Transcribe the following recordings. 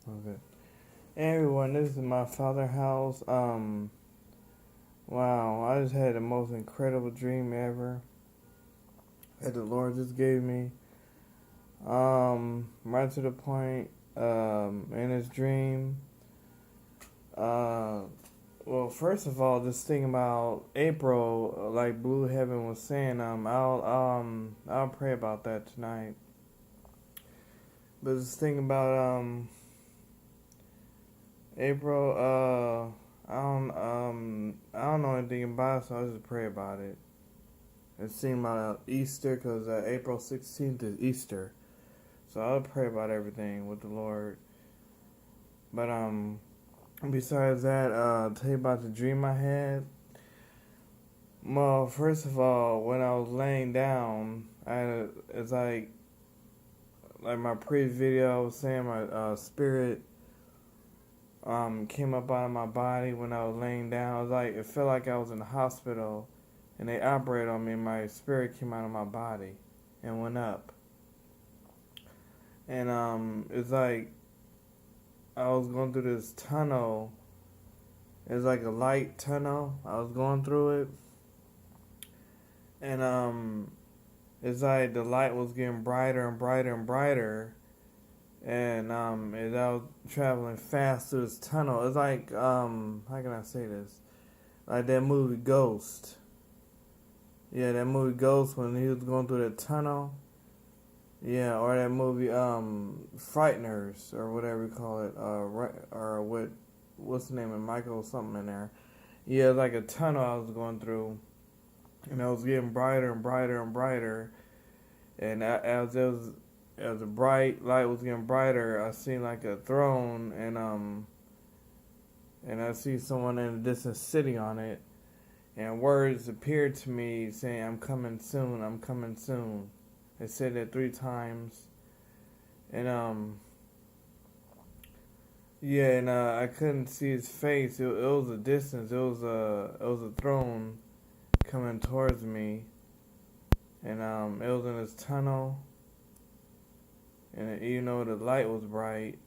Okay. Hey everyone, this is my father house. Wow, I just had the most incredible dream ever that the Lord just gave me. Right to the point. In this dream. Uh, well, first of all, this thing about April, like Blue Heaven was saying, I'll pray about that tonight. But this thing about April, I don't know anything about it, so I'll just pray about it. It seemed like Easter, because April 16th is Easter, so I'll pray about everything with the Lord. But besides that, tell you about the dream I had. Well, first of all, when I was laying down, it's like my previous video, I was saying my spirit came up out of my body when I was laying down. It was like it felt like I was in the hospital, and they operated on me. And my spirit came out of my body, and went up. And it's like I was going through this tunnel. It's like a light tunnel. I was going through it, and it's like the light was getting brighter and brighter and brighter. And as I was traveling fast through this tunnel, it's like how can I say this? Like that movie Ghost. Yeah, that movie Ghost when he was going through that tunnel. Yeah, or that movie Frighteners or whatever you call it. Or what's the name of Michael something in there. Yeah, it's like a tunnel I was going through, and it was getting brighter and brighter and brighter. And as the bright light was getting brighter, I seen like a throne, and I see someone in the distance sitting on it, and words appeared to me saying, "I'm coming soon, I'm coming soon." They said that 3 times, and yeah, and I couldn't see his face. It was a distance. It was a throne coming towards me, and it was in this tunnel, and even though the light was bright,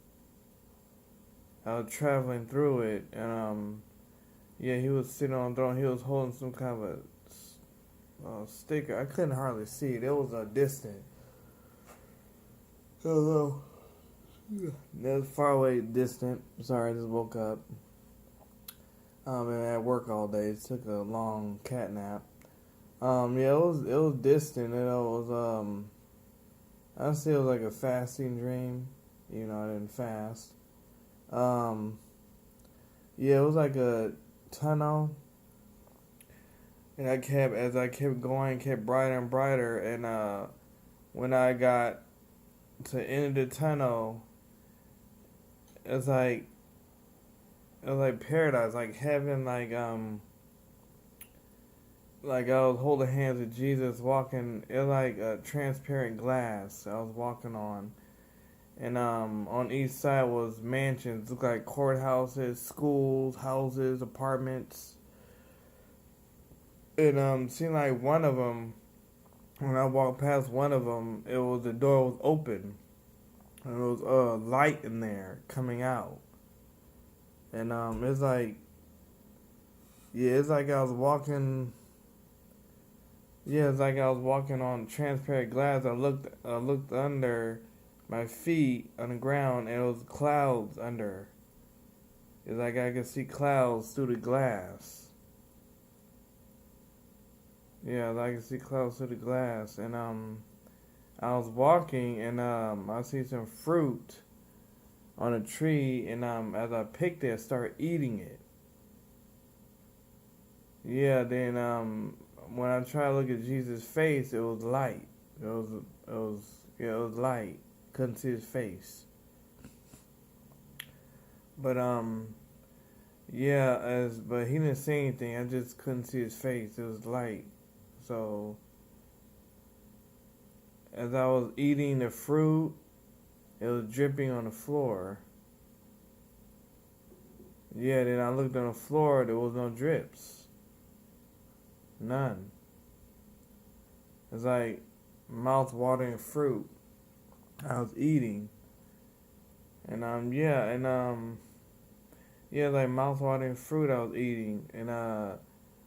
I was traveling through it, and yeah, he was sitting on the throne. He was holding some kind of a sticker. I couldn't hardly see it. It was a distant. Hello. It was far away, distant. Sorry, I just woke up. Been at work all day. It took a long cat nap. Yeah, it was distant. It was I see it was like a fasting dream. You know, I didn't fast. Um, yeah, it was like a tunnel, and as I kept going, kept brighter and brighter, and when I got to the end of the tunnel, it's like it was like paradise, like heaven, like I was holding hands with Jesus, walking. It was like a transparent glass I was walking on. And on each side was mansions, looked like courthouses, schools, houses, apartments. And seemed like one of them, when I walked past one of them, the door was open, and there was light in there coming out. And it's like, yeah, it's like I was walking. Yeah, it's like I was walking on transparent glass. I looked under my feet on the ground, and it was clouds under. It's like I could see clouds through the glass. Yeah, like I could see clouds through the glass, and I was walking, and I see some fruit on a tree, and as I picked it, I started eating it. Yeah, then when I tried to look at Jesus' face, it was light. It was light. Couldn't see his face. But yeah, but he didn't say anything. I just couldn't see his face. It was light. So as I was eating the fruit, it was dripping on the floor. Yeah, then I looked on the floor. There was no drips. None. It's like mouth watering fruit I was eating. And yeah, like mouth-watering fruit I was eating, and I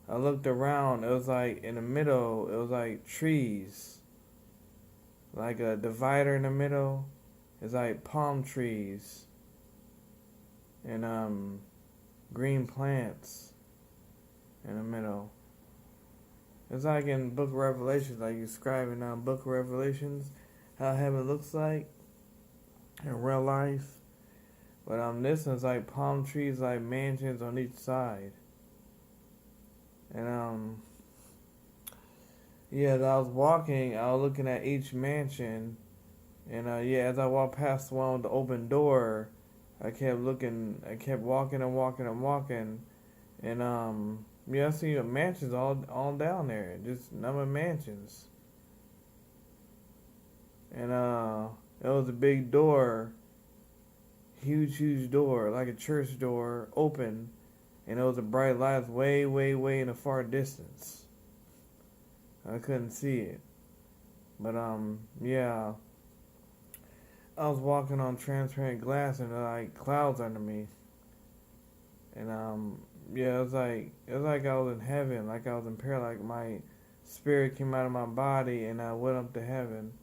looked around. It was like in the middle. It was like trees, like a divider in the middle. It's like palm trees and green plants in the middle. It's like in Book of Revelations, like you describe in Book of Revelations, how heaven looks like in real life. But this one's like palm trees, like mansions on each side. And yeah, as I was walking, I was looking at each mansion, and yeah, as I walked past the one with the open door, I kept looking, I kept walking and walking and walking, and yeah, I see mansions all down there, just number of mansions, and it was a big door, huge door, like a church door, open, and it was a bright light way in the far distance. I couldn't see it, but yeah, I was walking on transparent glass and like clouds under me, and yeah, it was like I was in heaven, like I was in paradise. Like my spirit came out of my body and I went up to heaven.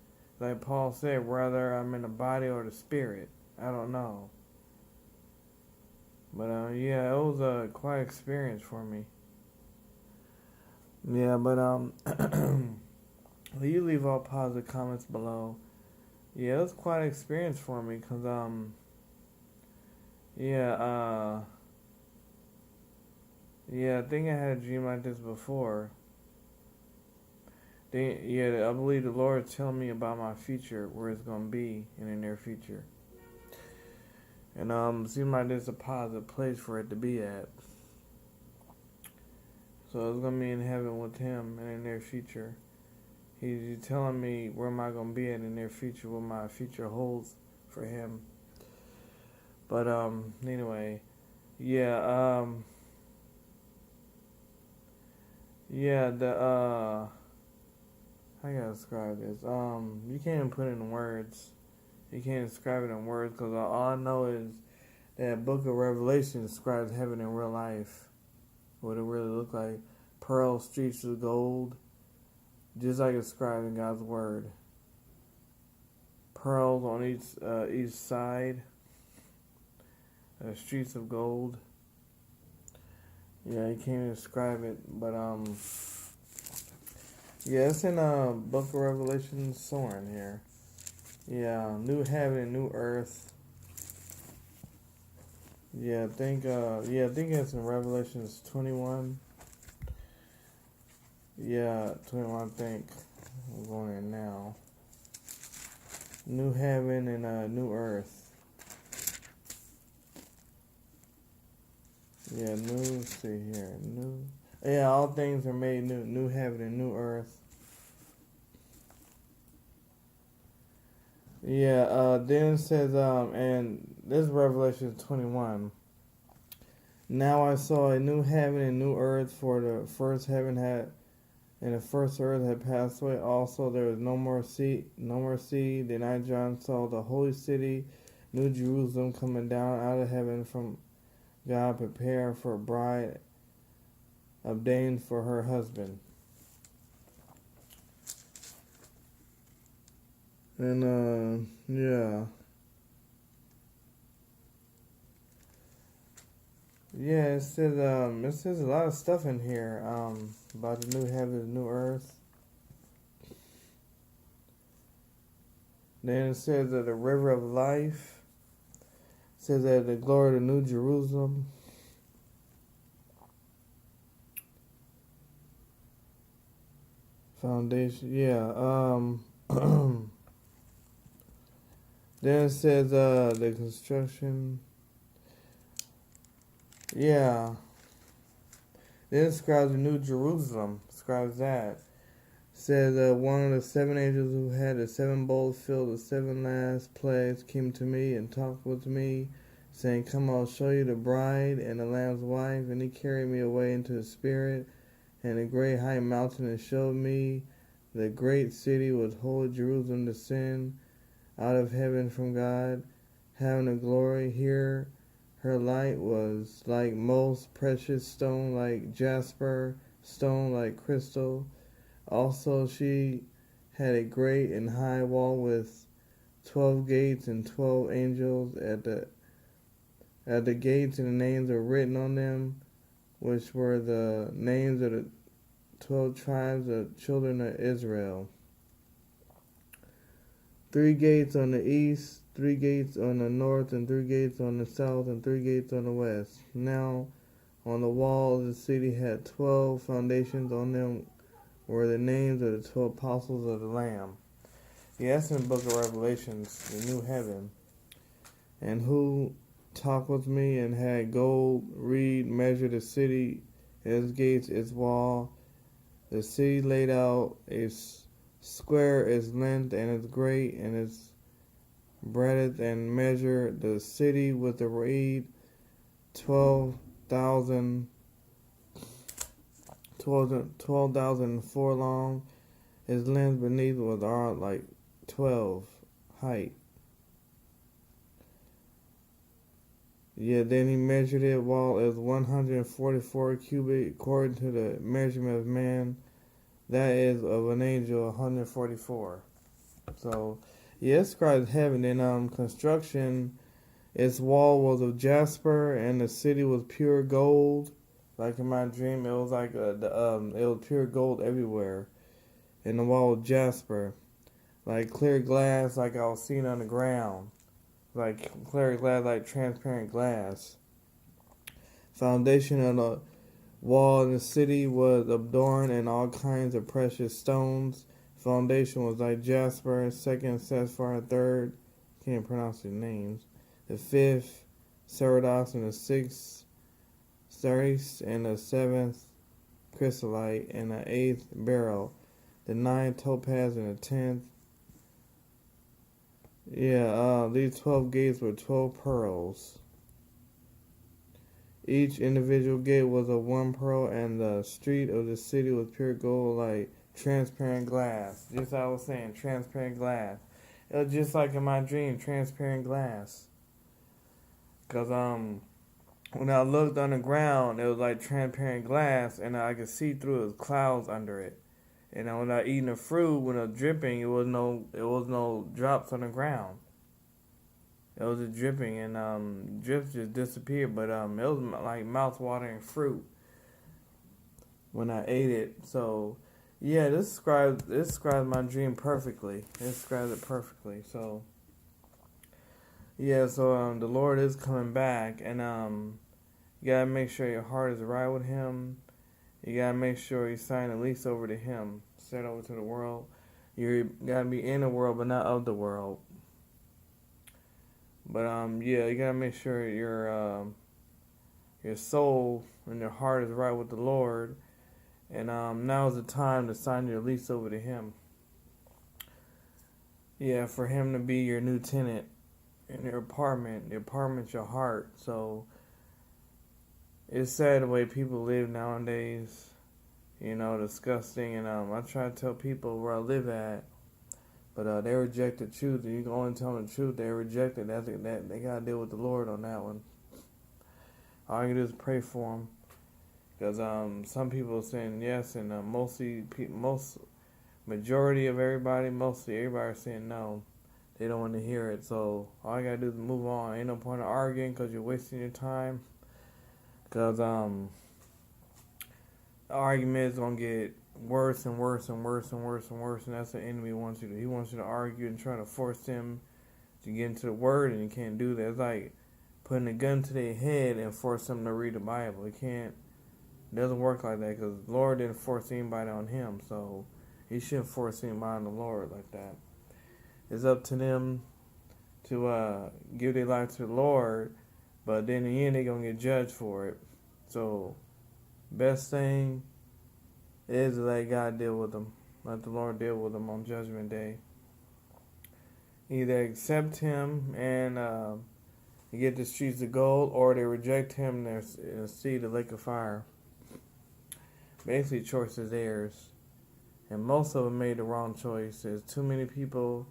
Like Paul said, whether I'm in the body or the spirit, I don't know. But yeah, it was a quite experience for me. Yeah, but you leave all positive comments below. Yeah, it was quite an experience for me, cause yeah, yeah, I think I had a dream like this before. Yeah, I believe the Lord is telling me about my future, where it's gonna be in the near future, and it seems like there's a positive place for it to be at. So it's gonna be in heaven with Him in the near future. He's telling me where am I gonna be in the near future, what my future holds for Him. But anyway, yeah, yeah, how can I describe this? You can't even put it in words. You can't describe it in words because all I know is that Book of Revelation describes heaven in real life. What it really look like. Pearl streets of gold, just like it's described in God's Word. Pearls on each side. Streets of gold. Yeah, you can't even describe it, but yeah, it's in Book of Revelation soaring here. Yeah, new heaven and new earth. Yeah, I think it's in Revelations 21. Yeah, 21. I think I'm going there now. New heaven and new earth. Yeah, new. Let's see here, new. Yeah, all things are made new. New heaven and new earth. Yeah, then it says, and this is Revelation 21. Now I saw a new heaven and new earth, for the first heaven had, and the first earth had passed away. Also, there was no more sea. Then I, John, saw the holy city, New Jerusalem, coming down out of heaven from God, prepared for a bride, ordained for her husband. And yeah, it says a lot of stuff in here about the new heaven and new earth. Then it says that the river of life. It says that the glory of the New Jerusalem. Foundation, yeah. Then it says the construction. Yeah. Then it describes the New Jerusalem. Describes that. It says one of the seven angels who had the seven bowls filled with seven last plagues came to me and talked with me, saying, "Come, I'll show you the bride and the Lamb's wife." And he carried me away into the spirit and a great high mountain and showed me the great city was holy Jerusalem descend out of heaven from God, having a glory. Here her light was like most precious stone, like jasper, stone like crystal. Also she had a great and high wall with 12 gates and 12 angels at the gates, and the names were written on them, which were the names of the 12 tribes of children of Israel. 3 gates on the east, 3 gates on the north, and 3 gates on the south, and 3 gates on the west. Now on the wall of the city had 12 foundations. On them were the names of the 12 apostles of the Lamb. Yeah, that's in the book of Revelations, the new heaven. And who talked with me and had gold, reed, measure the city, its gates, its wall. The city laid out a square, its length, and its great, and its breadth, and measured the city with the reed, 12,000 furlong. Its length beneath was like 12 height. Yeah, then he measured it while it was 144 cubit according to the measurement of man. That is of an angel 144. So yeah, it describes heaven. In construction, its wall was of jasper and the city was pure gold. Like in my dream, it was like it was pure gold everywhere. And the wall was jasper, like clear glass, like I was seeing on the ground. Like clear glass, like transparent glass. Foundation of the wall in the city was adorned in all kinds of precious stones. Foundation was like jasper, second sapphire, third, can't pronounce the names. The fifth, sardonyx, and the sixth, sardius, and the seventh, chrysolite, and the eighth, beryl. The ninth, topaz, and the 10th. Yeah, these 12 gates were 12 pearls. Each individual gate was of 1 pearl, and the street of the city was pure gold, like transparent glass. Just like I was saying, transparent glass. It was just like in my dream, transparent glass. Because when I looked on the ground, it was like transparent glass, and I could see through it was clouds under it. And when I eating the fruit, when it was dripping, it was no drops on the ground. It was a dripping, and drips just disappeared. But it was like mouth watering fruit when I ate it. So yeah, this describes my dream perfectly. It describes it perfectly. So yeah, so the Lord is coming back, and you gotta make sure your heart is right with Him. You gotta make sure you sign the lease over to Him, set over to the world. You gotta be in the world, but not of the world. But yeah, you gotta make sure your soul and your heart is right with the Lord. And now is the time to sign your lease over to Him. Yeah, for Him to be your new tenant in your apartment. The apartment's your heart. So it's sad the way people live nowadays. You know, disgusting. And I try to tell people where I live at, but they reject the truth. And you can only tell them the truth. They reject it. That they gotta deal with the Lord on that one. All you can do is pray for them, because some people are saying yes, and majority of everybody, mostly everybody are saying no. They don't want to hear it. So all you gotta do is move on. Ain't no point in arguing, because you're wasting your time. Because the argument is going to get worse and worse and worse and worse and worse, and that's what the enemy wants you to do. He wants you to argue and try to force them to get into the Word, and you can't do that. It's like putting a gun to their head and force them to read the Bible. It doesn't work like that, because the Lord didn't force anybody on Him, so He shouldn't force anybody on the Lord like that. It's up to them to give their life to the Lord, but then in the end, they're going to get judged for it. So, best thing is to let God deal with them. Let the Lord deal with them on Judgment Day. Either accept Him and get the streets of gold, or they reject Him and see the lake of fire. Basically, choice is theirs. And most of them made the wrong choice. There's too many people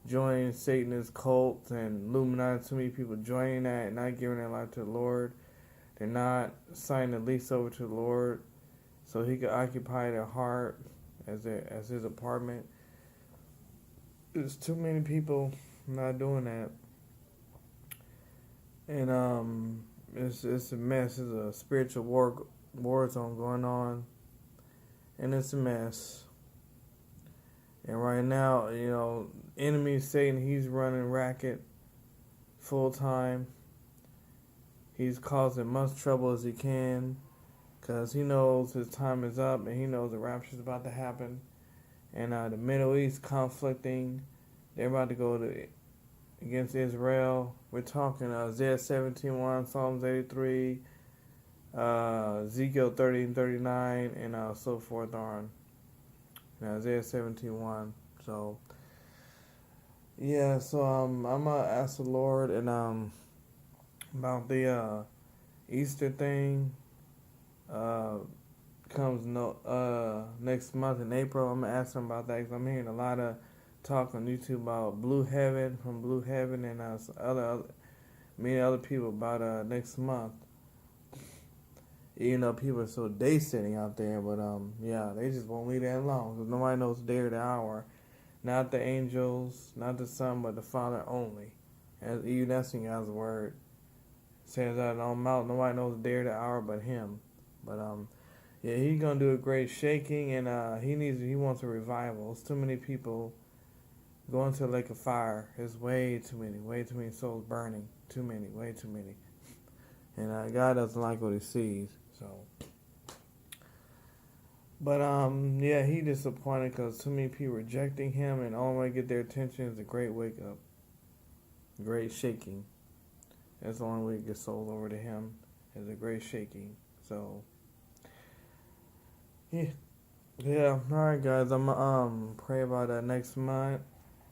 joining Satanist cults and Illuminati. Too many people joining that and not giving their life to the Lord. They're not signing the lease over to the Lord so He could occupy their heart as His apartment. There's too many people not doing that, and it's a mess. It's a spiritual war zone going on, and it's a mess. And right now, enemy Satan, he's running racket full time. He's causing much trouble as he can because he knows his time is up and he knows the rapture is about to happen. And the Middle East conflicting, they're about to go against Israel. We're talking Isaiah 17:1, Psalms 83, Ezekiel 30:39, and so forth on. Isaiah 17:1. So yeah, so I'm gonna ask the Lord and about the Easter thing. Comes next month in April. I'm gonna ask him about that because I'm hearing a lot of talk on YouTube about Blue Heaven and many other people about next month. Even though people are so day sitting out there, but yeah, they just won't leave that alone because nobody knows the day or the hour. Not the angels, not the Son, but the Father only. And even that's in God's word. It says out on mouth, nobody knows the day or the hour but Him. But yeah, He's gonna do a great shaking, and He wants a revival. It's too many people going to a lake of fire. There's way too many souls burning. Way too many. And God doesn't like what He sees. So, but yeah, He disappointed because too many people rejecting Him, and the only way to get their attention is a great wake up, great shaking. That's the only way to get souls over to Him is a great shaking. So, yeah. All right, guys. I'm pray about that next month.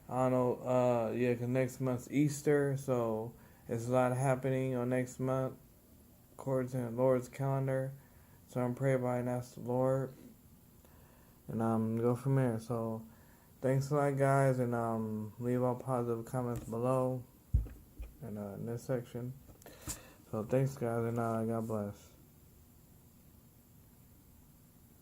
I don't know. Yeah, because next month's Easter, so there's a lot happening on next month according to the Lord's calendar. So I'm praying about it and ask the Lord, and go from there. So thanks a lot, guys, and leave all positive comments below in this section. So thanks, guys, and God bless.